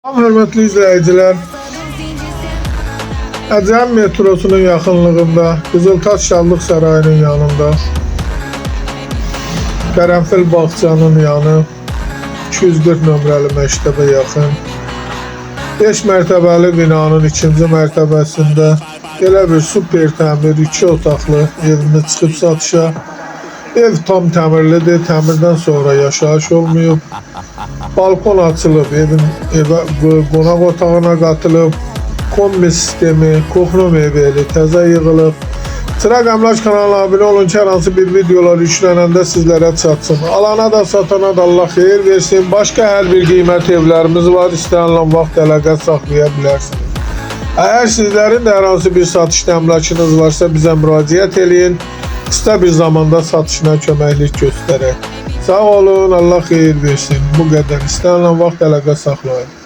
Hörmətli izləyicilər, Əcəm metrosunun yaxınlığında, Qızıltaş Şadlıq Sarayının yanında, Qərənfil bağçanın yanı, 240 nömrəli məktəbə yaxın, 5 mərtəbəli binanın 2-ci mərtəbəsində elə bir super təmir 2 otaqlı evimiz çıxıb satışa. Ev tam təmirlidir, təmirdən sonra yaşayış olmayıb. Balkon açılıb, evə qonaq otağına qatılıb, kombi sistemi, koxno mebeli təzə yığılıb. Çıraq Əmlak kanalına abunə olun ki, hər hansı bir videolar yüklənəndə sizlərə çatsın. Alana da satana da Allah xeyir versin. Başqa hər bir qiymət evlərimiz var, istənilən vaxt əlaqə saxlaya bilərsiniz. Əgər sizlərin də hər hansı bir satışda əmlakınız varsa bizə müraciət eləyin. Qısa bir zamanda satışına köməklik göstərək. Sağ olun, Allah xeyir versin. Bu qədər. İstənilən vaxt əlaqə saxlayın.